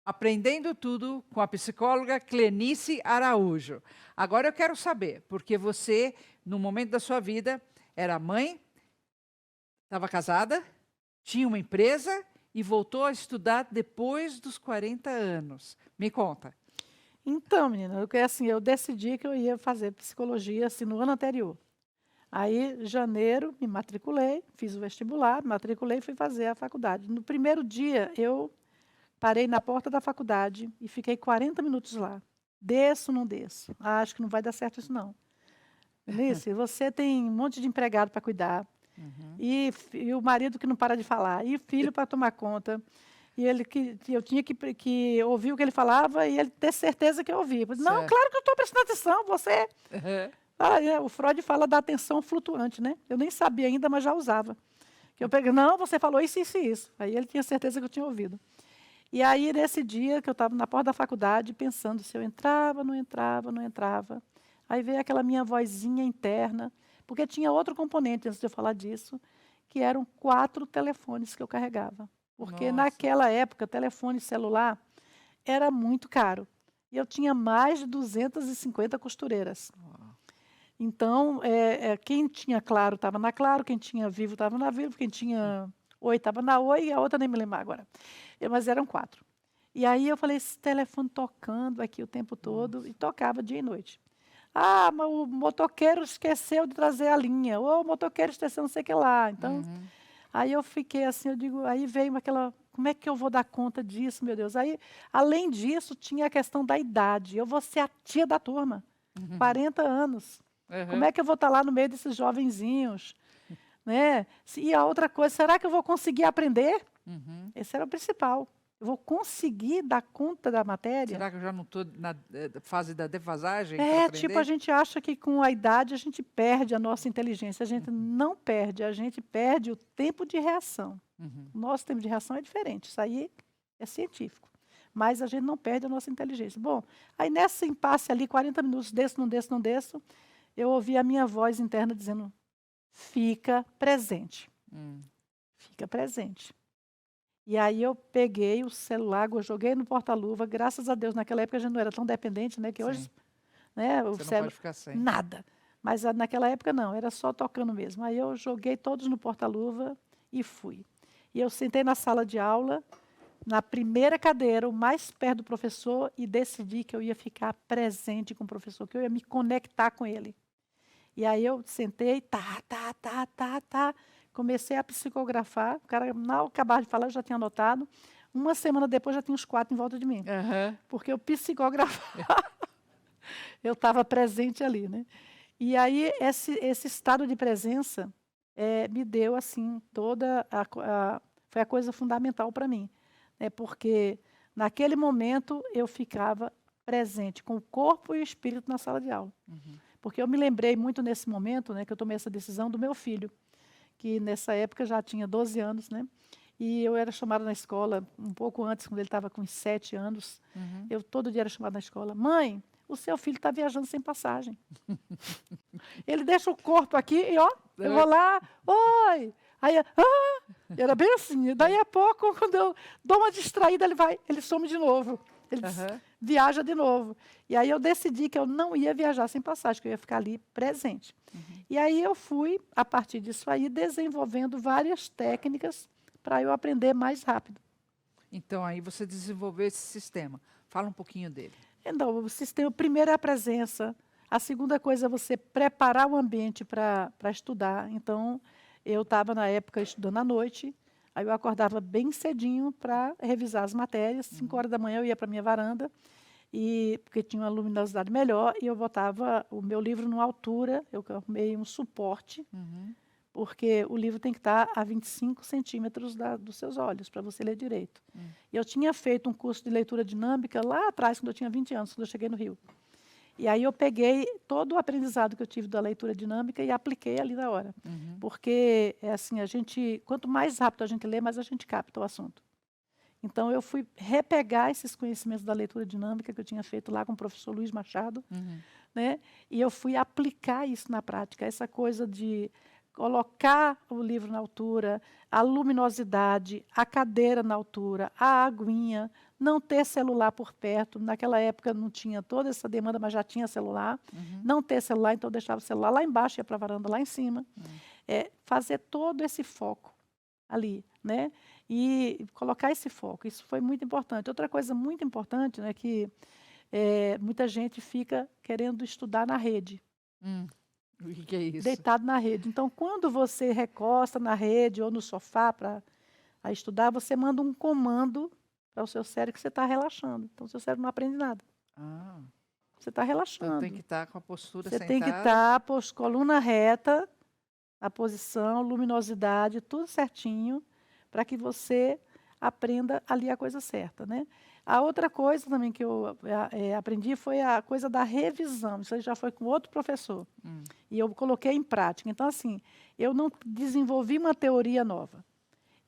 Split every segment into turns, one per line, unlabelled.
Aprendendo tudo com a psicóloga Clenice Araújo. Agora eu quero saber, porque você, no momento da sua vida, era mãe, estava casada, tinha uma empresa e voltou a estudar depois dos 40 anos. Me conta.
Então, menina, eu decidi que eu ia fazer psicologia, assim, no ano anterior. Aí, janeiro, me matriculei, fiz o vestibular, me matriculei e fui fazer a faculdade. No primeiro dia, eu parei na porta da faculdade e fiquei 40 minutos lá. Desço, não desço. Ah, acho que não vai dar certo isso, não. Denise, você tem um monte de empregado para cuidar,
Uhum.
e o marido que não para de falar, e filho para tomar conta. E ele que eu tinha que ouvir o que ele falava e ele ter certeza que eu ouvia. Eu falei, não,
Certo.
claro que eu estou prestando atenção, você.
Aham.
O Freud fala da atenção flutuante, né? Eu nem sabia ainda, mas já usava. Que eu peguei, não, você falou isso, isso e isso. Aí ele tinha certeza que eu tinha ouvido. E aí, nesse dia que eu estava na porta da faculdade, pensando se eu entrava, não entrava, não entrava. Aí veio aquela minha vozinha interna, porque tinha outro componente, antes de eu falar disso, que eram 4 telefones que eu carregava. Porque
Nossa.
naquela época, telefone celular era muito caro. E eu tinha mais de 250 costureiras.
Uau.
Então, quem tinha Claro estava na Claro, quem tinha Vivo estava na Vivo, quem tinha Oi estava na Oi, e a outra nem me lembro agora. Mas eram 4. E aí eu falei, esse telefone tocando aqui o tempo todo, e
Nossa.
tocava dia e noite. Ah, mas o motoqueiro esqueceu de trazer a linha, ou o motoqueiro esqueceu não sei o que lá. Então,
Uhum.
aí eu fiquei assim, eu digo, aí veio aquela, como é que eu vou dar conta disso, meu Deus? Aí, além disso, tinha a questão da idade. Eu vou ser a tia da turma,
Uhum.
40 anos. Como
Aham.
é que eu vou estar lá no meio desses jovenzinhos, né? E a outra coisa, será que eu vou conseguir aprender?
Uhum.
Esse era o principal. Eu vou conseguir dar conta da matéria?
Será que eu já não estou na fase da defasagem para
É, tipo, a
aprender?
gente acha que com a idade a gente perde a nossa inteligência. A gente não perde, a gente perde o tempo de reação.
Uhum.
O nosso tempo de reação é diferente, isso aí é científico. Mas a gente não perde a nossa inteligência. Bom, aí nesse impasse ali, 40 minutos, desço, não desço, não desço, eu ouvi a minha voz interna dizendo, fica presente,
Hum.
fica presente. E aí eu peguei o celular, joguei no porta-luva, graças a Deus, naquela época a gente não era tão dependente, né, que hoje,
Sim.
né, o
Você não pode
celular,
ficar sem.
nada. Mas naquela época não, era só tocando mesmo. Aí eu joguei todos no porta-luva e fui. E eu sentei na sala de aula, na primeira cadeira, o mais perto do professor, e decidi que eu ia ficar presente com o professor, que eu ia me conectar com ele. E aí eu sentei, comecei a psicografar, o cara mal acabar de falar, eu já tinha anotado. Uma semana depois já tinha uns 4 em volta de mim,
Aham.
porque eu psicografava, eu estava presente ali, né. E aí esse estado de presença, me deu, assim, toda foi a coisa fundamental para mim, né, porque naquele momento eu ficava presente com o corpo e o espírito na sala de aula.
Uhum.
Porque eu me lembrei muito nesse momento, né, que eu tomei essa decisão do meu filho, que nessa época já tinha 12 anos, né, e eu era chamada na escola um pouco antes, quando ele estava com uns 7 anos,
Uhum.
eu todo dia era chamada na escola: "Mãe, o seu filho está viajando sem passagem. Ele deixa o corpo aqui e ó, eu vou
Aham.
lá, oi!" Aí, era bem assim. Daí a pouco, quando eu dou uma distraída, ele some de novo. Ele
Aham.
viaja de novo. E aí eu decidi que eu não ia viajar sem passagem, que eu ia ficar ali presente.
Uhum.
E aí eu fui, a partir disso aí, desenvolvendo várias técnicas para eu aprender mais rápido.
Então aí você desenvolveu esse sistema. Fala um pouquinho dele.
Então, o sistema, primeiro é a presença, a segunda coisa é você preparar o ambiente para estudar. Então, eu estava na época estudando à noite, aí eu acordava bem cedinho para revisar as matérias, 5
Uhum.
horas da manhã eu ia para a minha varanda, e porque tinha uma luminosidade melhor, e eu botava o meu livro numa altura, eu arrumei um suporte,
Uhum.
porque o livro tem que estar a 25 centímetros dos seus olhos, para você ler direito.
Hum.
E eu tinha feito um curso de leitura dinâmica lá atrás, quando eu tinha 20 anos, quando eu cheguei no Rio. E aí eu peguei todo o aprendizado que eu tive da leitura dinâmica e apliquei ali na hora.
Uhum.
Porque, é assim, quanto mais rápido a gente lê, mais a gente capta o assunto. Então, eu fui repegar esses conhecimentos da leitura dinâmica que eu tinha feito lá com o professor Luiz Machado,
Uhum.
né? E eu fui aplicar isso na prática, essa coisa de colocar o livro na altura, a luminosidade, a cadeira na altura, a aguinha, não ter celular por perto. Naquela época não tinha toda essa demanda, mas já tinha celular. Não ter celular, então eu deixava o celular lá embaixo, ia para a varanda lá em cima. Fazer todo esse foco ali, né? E colocar esse foco, isso foi muito importante. Outra coisa muito importante, né, que muita gente fica querendo estudar na rede.
O que é isso?
Deitado na rede. Então, quando você recosta na rede ou no sofá para estudar, você manda um comando para o seu cérebro que você está relaxando. Então, o seu cérebro não aprende nada.
Ah,
Você está
então
relaxando.
tem que estar com a postura
Você
sentada.
tem que estar, coluna reta, a posição, luminosidade, tudo certinho, para que você aprenda ali a coisa certa, né? A outra coisa também que eu aprendi foi a coisa da revisão. Isso aí já foi com outro professor. E eu coloquei em prática. Então, assim, eu não desenvolvi uma teoria nova.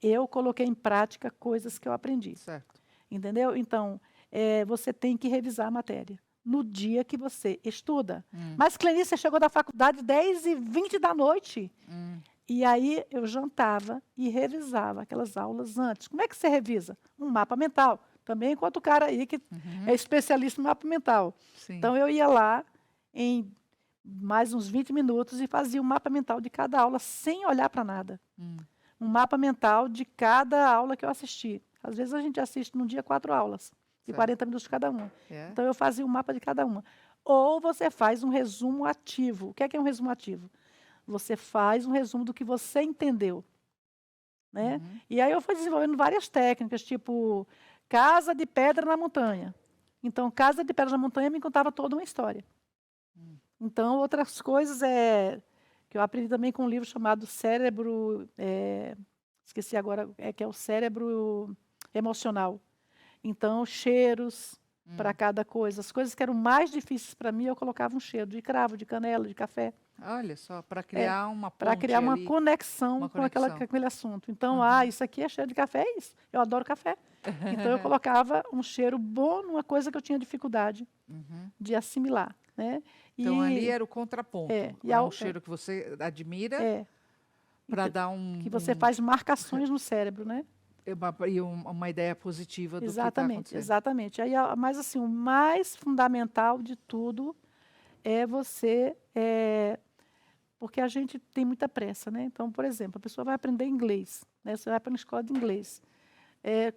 Eu coloquei em prática coisas que eu aprendi.
Certo.
Entendeu? Então, você tem que revisar a matéria no dia que você estuda. Mas, Clenice, você chegou da faculdade 10h20 da noite. E aí eu jantava e revisava aquelas aulas antes. Como é que você revisa? Um mapa mental. Também enquanto o cara aí que é especialista em mapa mental.
Sim.
Então eu ia lá em mais uns 20 minutos e fazia um mapa mental de cada aula sem olhar para nada. Um mapa mental de cada aula que eu assisti. Às vezes a gente assiste num dia 4 aulas, de 40 minutos cada uma. Então eu fazia um mapa de cada uma. Ou você faz um resumo ativo. O que é um resumo ativo? Você faz um resumo do que você entendeu. Né? E aí eu fui desenvolvendo várias técnicas, tipo Casa de Pedra na Montanha. Então, Casa de Pedra na Montanha me contava toda uma história. Então, outras coisas que eu aprendi também com um livro chamado Cérebro, esqueci agora, que é o Cérebro Emocional. Então, cheiros para cada coisa. As coisas que eram mais difíceis para mim, eu colocava um cheiro de cravo, de canela, de café.
Olha só, para criar uma ponte
para criar uma
ali,
conexão
uma
com aquele assunto. Então, isso aqui é cheiro de café, é isso. Eu adoro café. Então, eu colocava um cheiro bom numa coisa que eu tinha dificuldade de assimilar. Né?
Então, ali era o contraponto. É um cheiro que você admira para dar
que você faz marcações no cérebro, né?
E uma ideia positiva do que está acontecendo.
Exatamente. Aí, mas assim, o mais fundamental de tudo é você... porque a gente tem muita pressa, né? Então, por exemplo, a pessoa vai aprender inglês, né? Você vai para uma escola de inglês.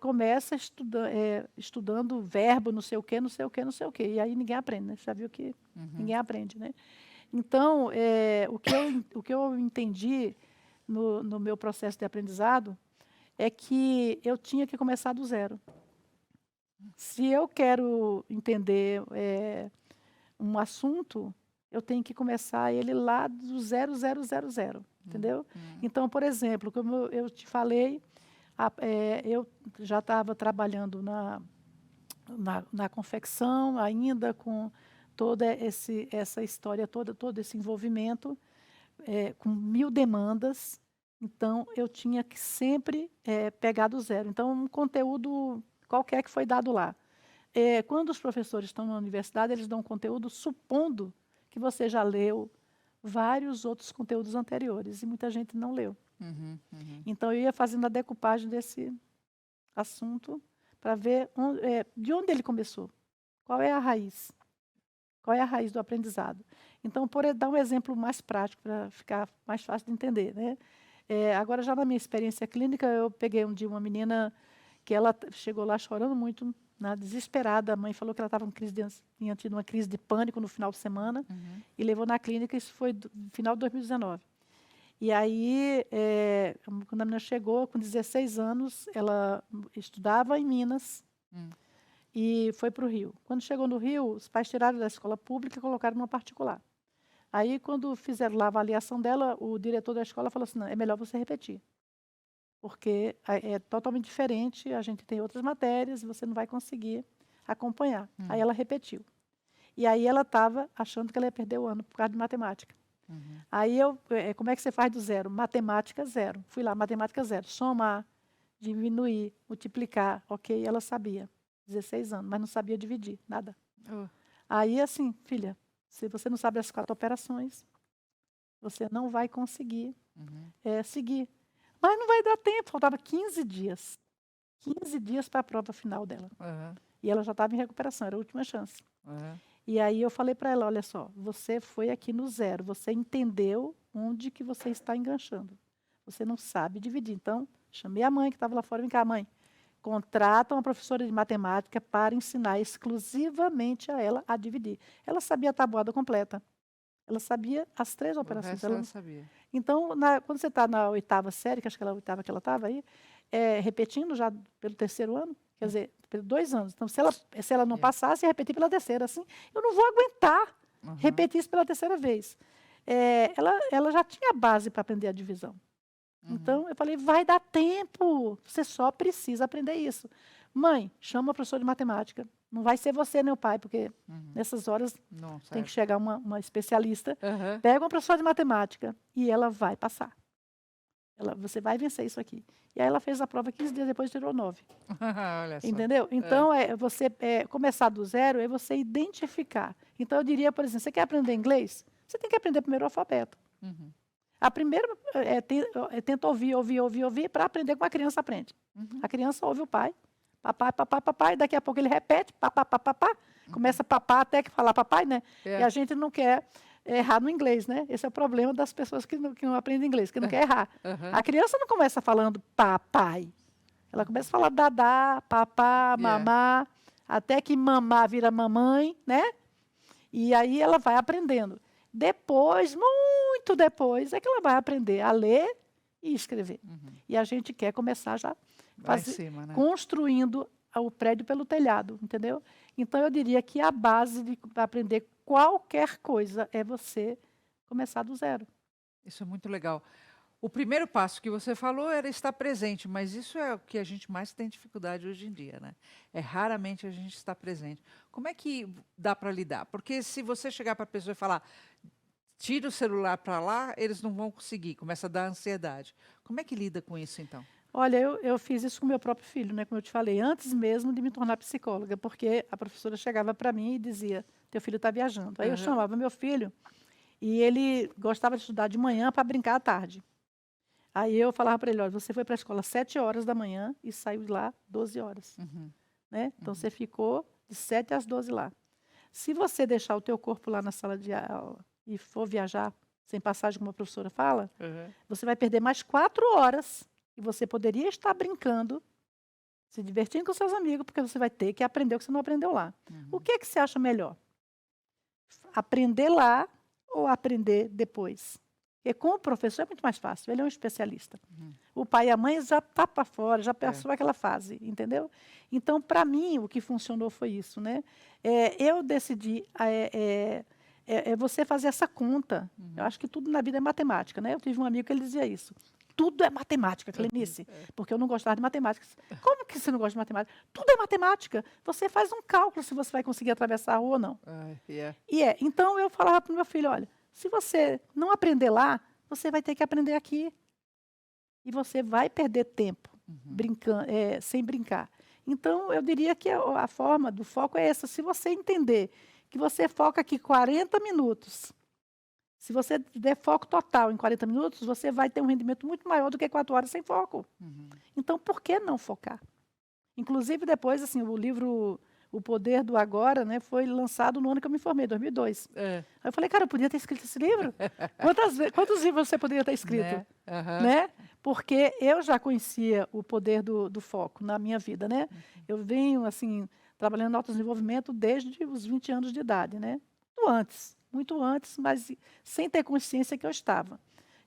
Começa estudando verbo, não sei o quê, não sei o quê, não sei o quê. E aí ninguém aprende, né? Você já viu que ninguém aprende, né? Então, o que eu entendi no meu processo de aprendizado é que eu tinha que começar do zero. Se eu quero entender um assunto, eu tenho que começar ele lá do 0000, entendeu? Então, por exemplo, como eu te falei, eu já estava trabalhando na confecção, ainda com toda essa história toda, todo esse envolvimento, com 1000 demandas. Então, eu tinha que sempre pegar do zero. Então, um conteúdo qualquer que foi dado lá. Quando os professores estão na universidade, eles dão conteúdo supondo que você já leu vários outros conteúdos anteriores, e muita gente não leu. Então, eu ia fazendo a decupagem desse assunto para ver de onde ele começou, qual é a raiz, qual é a raiz do aprendizado. Então, por dar um exemplo mais prático, para ficar mais fácil de entender, né? Agora, já na minha experiência clínica, eu peguei um dia uma menina que ela chegou lá chorando muito, desesperada. A mãe falou que ela tinha tido uma crise de pânico no final de semana e levou na clínica. Isso foi no final de 2019. E aí, quando a menina chegou, com 16 anos, ela estudava em Minas e foi para o Rio. Quando chegou no Rio, os pais tiraram da escola pública e colocaram numa particular. Aí, quando fizeram lá a avaliação dela, o diretor da escola falou assim, não, é melhor você repetir. Porque é totalmente diferente, a gente tem outras matérias, você não vai conseguir acompanhar. Aí ela repetiu. E aí ela estava achando que ela ia perder o ano por causa de matemática. Aí como é que você faz do zero? Matemática zero. Fui lá, matemática zero. Somar, diminuir, multiplicar. Ok, ela sabia. 16 anos, mas não sabia dividir, nada. Aí assim, filha, se você não sabe as 4 operações, você não vai conseguir
Uhum.
seguir. Mas não vai dar tempo, faltava 15 dias. 15 dias para a prova final dela.
Aham.
E ela já estava em recuperação, era a última chance.
Aham.
E aí eu falei para ela, olha só, você foi aqui no zero, você entendeu onde que você está enganchando. Você não sabe dividir. Então, chamei a mãe que estava lá fora, vem cá, mãe. Contrata uma professora de matemática para ensinar exclusivamente a ela a dividir. Ela sabia a tabuada completa. Ela sabia as 3
O
operações.
resto ela sabia.
Então, quando você está na 8ª série, que acho que era a 8ª que ela estava aí, repetindo já pelo 3º ano, quer dizer, pelos 2 anos. Então, se ela não
É.
passasse, ia repetir pela 3ª. Assim, eu não vou aguentar
Uhum.
repetir isso pela 3ª vez. Ela já tinha base para aprender a divisão.
Uhum.
Então, eu falei, vai dar tempo, você só precisa aprender isso. Mãe, chama a professora de matemática. Não vai ser você, nem o pai, porque
Uhum.
nessas horas
Não,
tem que
certo.
chegar uma especialista.
Aham.
Pega uma professora de matemática e ela vai passar. Você vai vencer isso aqui. E aí ela fez a prova 15 dias depois e tirou 9.
Olha só.
Entendeu? Então, você começar do zero é você identificar. Então, eu diria, por exemplo, você quer aprender inglês? Você tem que aprender primeiro o alfabeto.
Uhum.
A primeira tenta ouvir para aprender como a criança aprende.
Uhum.
A criança ouve o pai, papai, papai, papai, daqui a pouco ele repete, papá, papá, papá, começa a papá até que falar papai, né?
É.
E a gente não quer errar no inglês, né? Esse é o problema das pessoas que não aprendem inglês, que não quer errar.
Aham.
A criança não começa falando papai. Ela começa a falar dadá, papá, mamá, até que mamá vira mamãe, né? E aí ela vai aprendendo. Depois, muito depois, é que ela vai aprender a ler e escrever.
Uhum.
E a gente quer começar já
Lá em cima, né?
construindo o prédio pelo telhado, entendeu? Então, eu diria que a base de aprender qualquer coisa é você começar do zero.
Isso é muito legal. O primeiro passo que você falou era estar presente, mas isso é o que a gente mais tem dificuldade hoje em dia, né? É raramente a gente está presente. Como é que dá para lidar? Porque se você chegar para a pessoa e falar, tira o celular para lá, eles não vão conseguir, começa a dar ansiedade. Como é que lida com isso, então?
Olha, eu fiz isso com meu próprio filho, né? Como eu te falei, antes mesmo de me tornar psicóloga, porque a professora chegava para mim e dizia, teu filho está viajando. Aí eu
Aham.
chamava meu filho e ele gostava de estudar de manhã para brincar à tarde. Aí eu falava para ele, olha, você foi para a escola às 7 horas da manhã e saiu de lá 12 horas.
Uhum.
Né? Então, você ficou de 7 às 12 lá. Se você deixar o teu corpo lá na sala de aula e for viajar sem passagem, como a professora fala,
Aham.
você vai perder mais 4 horas e você poderia estar brincando, se divertindo com seus amigos, porque você vai ter que aprender o que você não aprendeu lá.
Uhum.
O que você acha melhor? Aprender lá ou aprender depois? Porque com o professor é muito mais fácil, ele é um especialista.
Uhum.
O pai e a mãe já tá para fora, já passou aquela fase, entendeu? Então, para mim, o que funcionou foi isso, né? Eu decidi você fazer essa conta.
Uhum.
Eu acho que tudo na vida é matemática, né? Eu tive um amigo que ele dizia isso. Tudo é matemática, Clenice, porque eu não gostava de matemática. Como que você não gosta de matemática? Tudo é matemática. Você faz um cálculo se você vai conseguir atravessar a rua ou não. Então, eu falava para o meu filho, olha, se você não aprender lá, você vai ter que aprender aqui. E você vai perder tempo brincando, sem brincar. Então, eu diria que a forma do foco é essa. Se você entender que você foca aqui 40 minutos, se você der foco total em 40 minutos, você vai ter um rendimento muito maior do que 4 horas sem foco.
Uhum.
Então, por que não focar? Inclusive, depois, assim, o livro O Poder do Agora, né, foi lançado no ano que eu me formei, 2002. Aí eu falei, cara, eu podia ter escrito esse livro? Quantos livros você poderia ter escrito? Né? Porque eu já conhecia o poder do foco na minha vida, né? Eu venho, assim, trabalhando em autodesenvolvimento desde os 20 anos de idade, né? Muito antes, mas sem ter consciência que eu estava.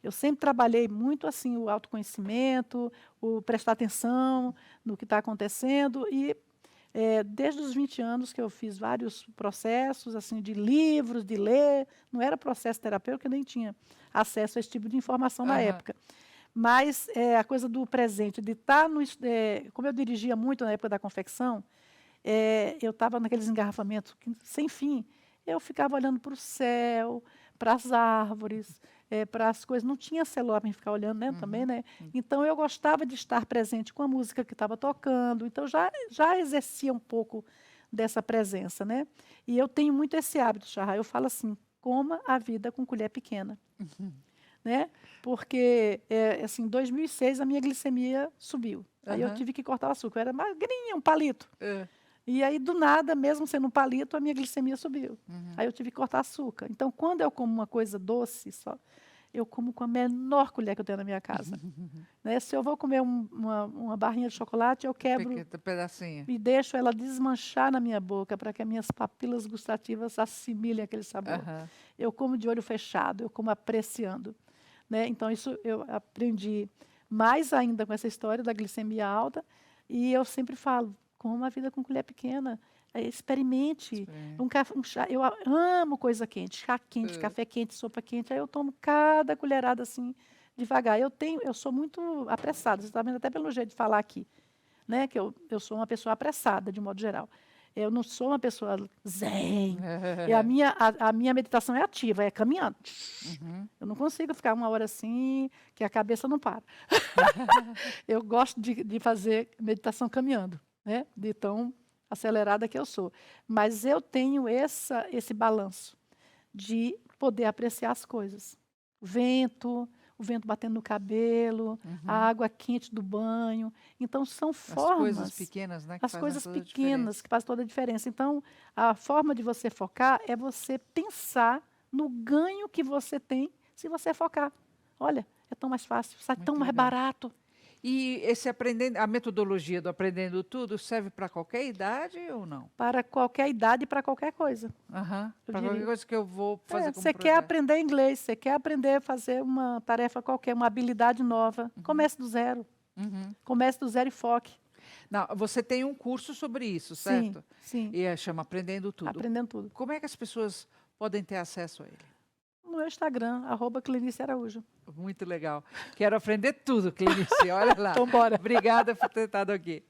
Eu sempre trabalhei muito, assim, o autoconhecimento, o prestar atenção no que está acontecendo e desde os 20 anos que eu fiz vários processos, assim, de livros, de ler, não era processo terapêutico, eu nem tinha acesso a esse tipo de informação na época. Mas a coisa do presente, de estar como eu dirigia muito na época da confecção, eu estava naqueles engarrafamentos sem fim, eu ficava olhando para o céu, para as árvores, para as coisas. Não tinha celular para ficar olhando, né, também, né? Então, eu gostava de estar presente com a música que estava tocando. Então, já exercia um pouco dessa presença, né? E eu tenho muito esse hábito, Charra. Eu falo assim, coma a vida com colher pequena. Né? Porque, assim, em 2006, a minha glicemia subiu. Aí eu
Aham.
tive que cortar o açúcar. Eu era magrinha, um palito.
É.
E aí, do nada, mesmo sendo um palito, a minha glicemia subiu. Aí eu tive que cortar açúcar. Então, quando eu como uma coisa doce, só, eu como com a menor colher que eu tenho na minha casa. Né? Se eu vou comer uma barrinha de chocolate, eu quebro
Pequeno pedacinho.
e deixo ela desmanchar na minha boca para que as minhas papilas gustativas assimilem aquele sabor.
Aham.
Eu como de olho fechado, eu como apreciando. Né? Então, isso eu aprendi mais ainda com essa história da glicemia alta. E eu sempre falo, coma a vida com colher pequena. Experimente. Um chá, eu amo coisa quente, chá quente, café quente, sopa quente. Aí eu tomo cada colherada assim, devagar. Eu sou muito apressada, você está vendo até pelo jeito de falar aqui. Né? Que eu sou uma pessoa apressada, de modo geral. Eu não sou uma pessoa zen. E a minha meditação é ativa, é caminhando. Eu não consigo ficar uma hora assim, que a cabeça não para. Eu gosto de fazer meditação caminhando, né? De tão acelerada que eu sou. Mas eu tenho esse balanço de poder apreciar as coisas. O vento batendo no cabelo, a água quente do banho. Então, são
As coisas
formas,
pequenas, né, que
as
fazem
coisas
toda a
pequenas
diferença.
que fazem toda a diferença. Então, a forma de você focar é você pensar no ganho que você tem se você focar. Olha, é tão mais fácil, sai
Muito
tão mais
legal.
barato.
E a metodologia do aprendendo tudo serve para qualquer idade ou não?
Para qualquer idade e para qualquer coisa.
Aham.
Eu
Para qualquer
diria.
coisa que eu vou fazer como
Você quer
projeto.
aprender inglês, você quer aprender a fazer uma tarefa qualquer, uma habilidade nova. Comece do zero. Comece do zero e foque.
Não, você tem um curso sobre isso,
Sim,
certo?
sim.
E chama Aprendendo Tudo.
Aprendendo tudo.
Como é que as pessoas podem ter acesso a ele?
No meu Instagram, @Clenice Araújo.
Muito legal. Quero aprender tudo, Clenice. Olha lá.
Então, bora.
Obrigada por ter estado aqui.